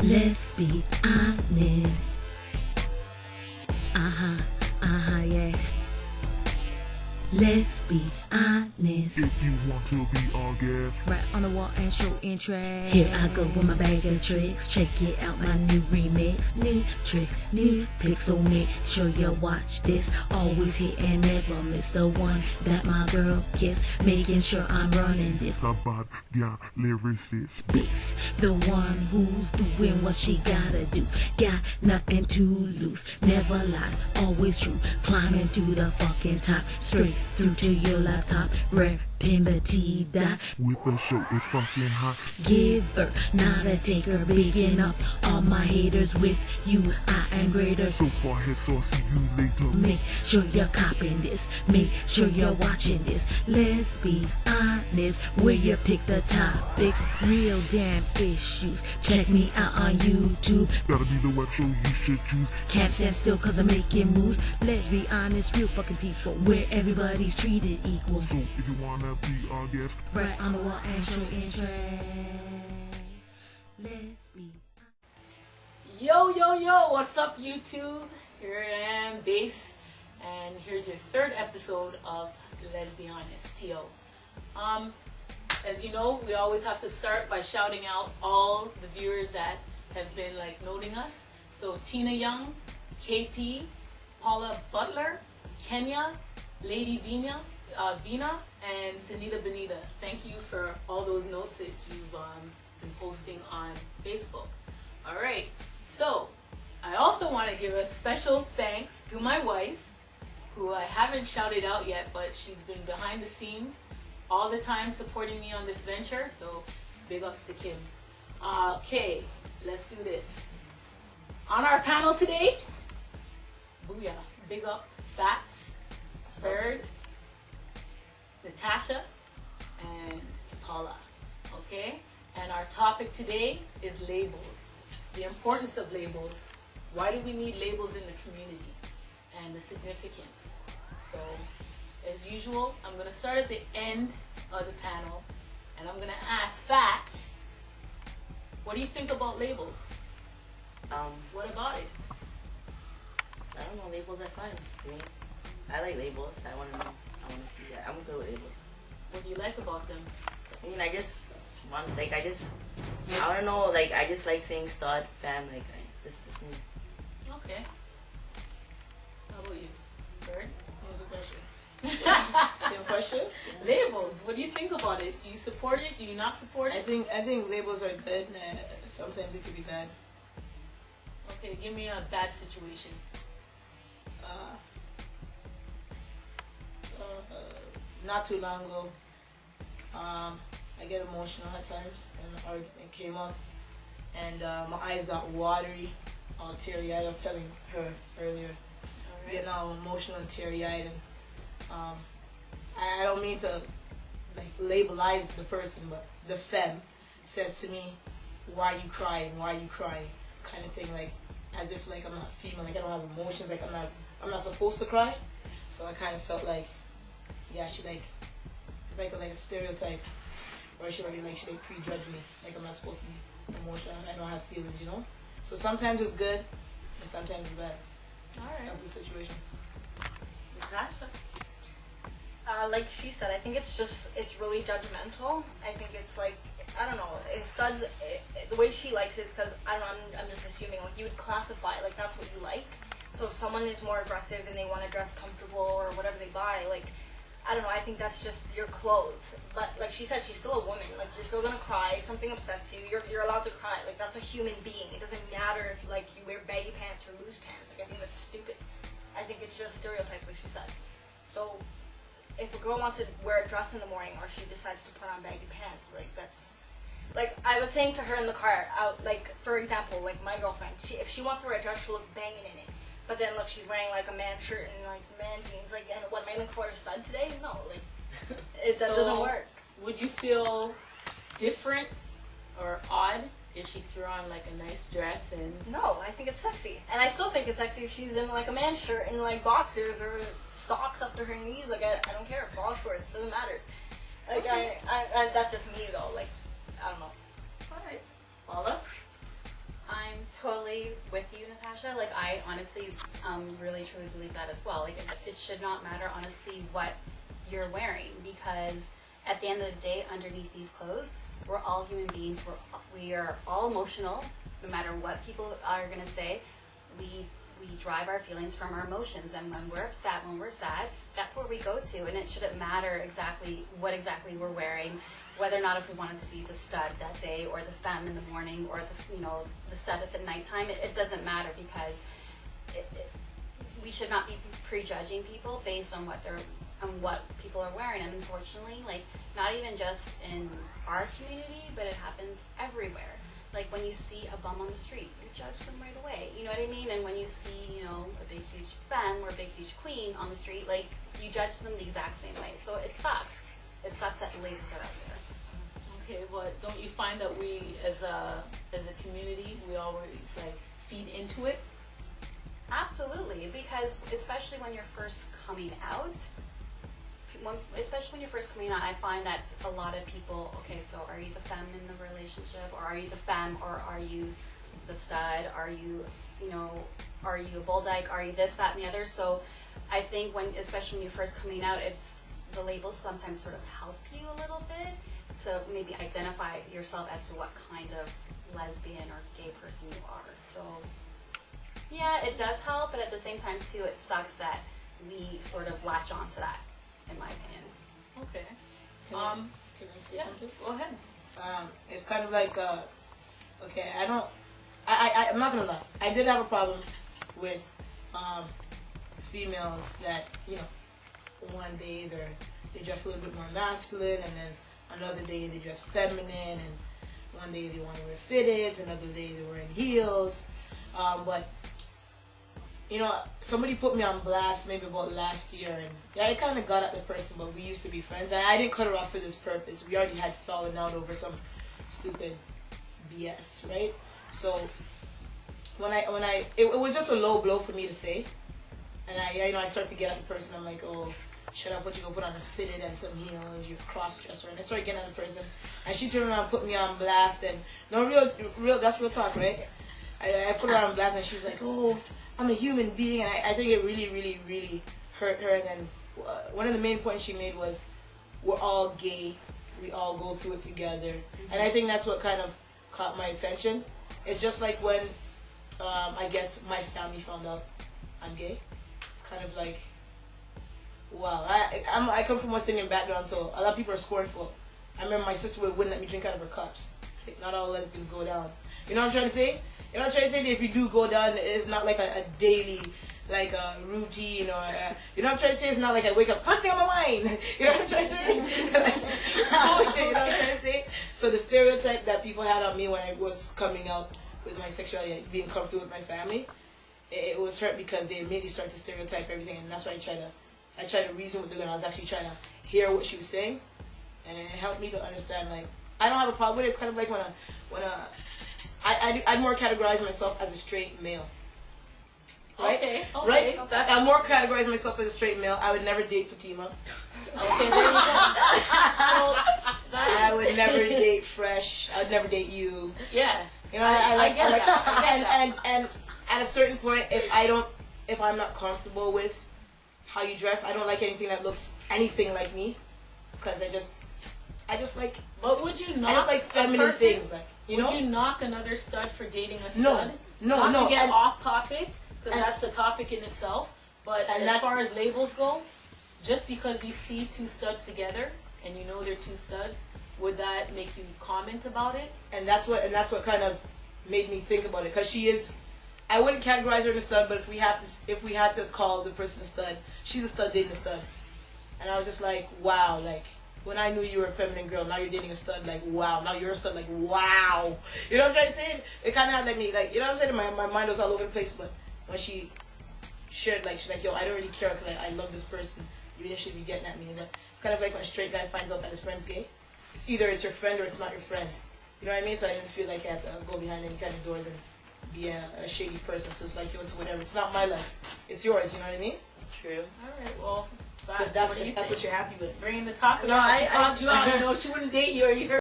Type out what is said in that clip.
Let's be honest. Yeah. Let's be honest. If you want to be our guest, Right on the wall and show interest. Here I go with my bag of tricks. Check it out, my new remix. New tricks, new pics, so make sure you watch this. Always hit and never miss the one that my girl kiss. Making sure I'm running this. the bad yeah, lyricist. Beast, the one who's doing what she gotta do. Got nothing to lose, never lies, always true. Climbing to the fucking top, straight through to your laptop. Repping the T-dot. With the show is fucking hot. Giver, not a taker. Bigging up all my haters. With you, I am greater. So far head sauce, see you later. Make sure you're copying this. Make sure you're watching this. Let's be honest, where you pick the topics. Real damn issues. Check me out on YouTube. Gotta be the web show you should choose. Can't stand still cause I'm making moves. Let's be honest, real fucking people, where everybody's treated equal. So if you wanna be our guest, Right on the wall and show interest. Let's be Yo, what's up YouTube? Here I am, Bass, and here's your third episode of LEZbEhoNEStTO'S. As you know, we always have to start by shouting out all the viewers that have been noting us. So Tina Young, KP, Paula Butler, Kenya, Lady Vina, and Sunita Benita. Thank you for all those notes that you've been posting on Facebook. Alright, so I also want to give a special thanks to my wife, who I haven't shouted out yet, but she's been behind the scenes all the time supporting me on this venture, so big ups to Kim. Okay, let's do this. On our panel today, booyah, big up Fats, Bird, Natasha, and Paula. Okay, and our topic today is labels. The importance of labels. Why do we need labels in the community? And the significance. So, as usual, I'm going to start at the end of the panel, and I'm going to ask Fats, what do you think about labels? What about it? I don't know, labels are fun for me. I like labels. I want to know. I want to see that. I'm good with labels. What do you like about them? I mean, I just want, I don't know, I just like saying stud, fam, this me. Okay. How about you, Bird? Here's a question. Same question. Labels. What do you think about it? Do you support it? Do you not support I it? think labels are good. Sometimes it could be bad. Okay, give me a bad situation. Not too long ago, I get emotional at times, and an argument came up, and my eyes got watery, all teary-eyed. I was telling her earlier, getting all emotional and teary-eyed, and I don't mean to labelize the person, but the femme says to me, "Why are you crying? Why are you crying?" kind of thing, as if I'm not female, I don't have emotions, I'm not supposed to cry. So I kind of felt yeah, she it's like a stereotype, or she already she prejudge me, I'm not supposed to be emotional, I don't have feelings, you know. So sometimes it's good, and sometimes it's bad. All right. That's the situation. Natasha. Like she said, I think it's really judgmental. I think it's I don't know, in studs, the way she likes it is because, I don't know, I'm just assuming, you would classify, that's what you like. So if someone is more aggressive and they want to dress comfortable or whatever they buy, I don't know, I think that's just your clothes. But like she said, she's still a woman. You're still going to cry. If something upsets you, you're allowed to cry. That's a human being. It doesn't matter if, you wear baggy pants or loose pants. I think that's stupid. I think it's just stereotypes, like she said. So if a girl wants to wear a dress in the morning, or she decides to put on baggy pants, that's... I was saying to her in the car, for example, my girlfriend, if she wants to wear a dress, she'll look banging in it. But then, look, she's wearing, a man shirt and, man jeans. And what, am I going to call her stud today? No, that doesn't work. Would you feel different or odd if she threw on, a nice dress and... No, I think it's sexy. And I still think it's sexy if she's in, a man shirt and, boxers or socks up to her knees. I don't care. Ball shorts, doesn't matter. Okay. I that's just me, though. I don't know. All right. Paula? I totally with you, Natasha. Like, I honestly really truly believe that as well. Like, it should not matter, honestly, what you're wearing, because at the end of the day, underneath these clothes, we're all human beings. We are all emotional, no matter what people are gonna say. We drive our feelings from our emotions, and when we're upset, when we're sad, that's where we go to, and it shouldn't matter exactly what exactly we're wearing, whether or not if we wanted to be the stud that day, or the femme in the morning, or the stud at the nighttime. It doesn't matter, because we should not be prejudging people based on what people are wearing. And unfortunately, like, not even just in our community, but it happens everywhere. Like, when you see a bum on the street, you judge them right away. You know what I mean? And when you see, a big, huge femme or a big, huge queen on the street, like, you judge them the exact same way. So it sucks. It sucks that the labels are out there. Okay, but don't you find that we, as a community, we always, like, feed into it? Absolutely, because especially when you're first coming out, I find that a lot of people, okay, so are you the femme in the relationship, or are you the femme, or are you the stud, are you a bull dyke, are you this, that, and the other? So I think especially when you're first coming out, the labels sometimes sort of help you a little bit to maybe identify yourself as to what kind of lesbian or gay person you are. So yeah, it does help, but at the same time too, it sucks that we sort of latch onto that, in my opinion. Okay. Can I say something? Go ahead. It's kind of like, okay, I'm not gonna lie. I did have a problem with females that, one day they dress a little bit more masculine, and then another day they dress feminine, and one day they want to wear fitteds, another day they're wearing heels. But somebody put me on blast maybe about last year, and yeah, I kind of got at the person, but we used to be friends, and I didn't cut her off for this purpose. We already had fallen out over some stupid BS, right? So it was just a low blow for me to say, and I started to get at the person. I'm like, oh, shut up, what you gonna put on a fitted and some heels, you're a cross-dresser. And I started getting at the person, and she turned around and put me on blast, and no, real that's real talk, right? I put her on blast, and she's like, oh, I'm a human being, and I think it really, really, really hurt her. And then one of the main points she made was, we're all gay, we all go through it together. And I think that's what kind of caught my attention. It's just like when, I guess, my family found out I'm gay. It's kind of like, wow. I come from a West Indian background, so a lot of people are scornful. I remember my sister wouldn't let me drink out of her cups. Like, not all lesbians go down. You know what I'm trying to say? You know what I'm trying to say? That if you do go down, it's not like a daily, like a routine, or you know what I'm trying to say? It's not like I wake up, first thing on my mind. You know what I'm trying to say? Bullshit, you know what I'm trying to say? So the stereotype that people had on me when I was coming out with my sexuality, like being comfortable with my family, it was hurt because they immediately start to stereotype everything, and that's why I tried to reason with them, and I was actually trying to hear what she was saying, and it helped me to understand, like, I don't have a problem with it. It's kind of like when I'd more categorize myself as a straight male. Right? Okay. Right? That's... I more categorize myself as a straight male. I would never date Fatima. Okay, there you go. I would never date Fresh. I would never date you. Yeah. You know, I get that. And at a certain point, if I'm not comfortable with how you dress, I don't like anything that looks anything like me, because I just like. But would you knock I just like feminine things, like, you know. Would you knock another stud for dating a stud? No. Not to get off topic, because that's a topic in itself. But as far as labels go, just because you see two studs together and you know they're two studs, would that make you comment about it? And that's what kind of made me think about it, because she is. I wouldn't categorize her as a stud, but if we had to call the person a stud, she's a stud dating a stud. And I was just like, wow, like, when I knew you were a feminine girl, now you're dating a stud, like, wow, now you're a stud, like, wow. You know what I'm trying to say? It kind of had, like, me, like, you know what I'm saying? My mind was all over the place, but when she shared, like, she's like, yo, I don't really care, because I love this person. You really should be getting at me. And it's kind of like when a straight guy finds out that his friend's gay. It's either it's your friend or it's not your friend. You know what I mean? So I didn't feel like I had to go behind any kind of doors and be a shady person. So it's like, yo, it's whatever. It's not my life. It's yours. You know what I mean? True. All right. Well, That's what you're happy with. Bringing the topic. No, she called you out. You know, she wouldn't date you, or you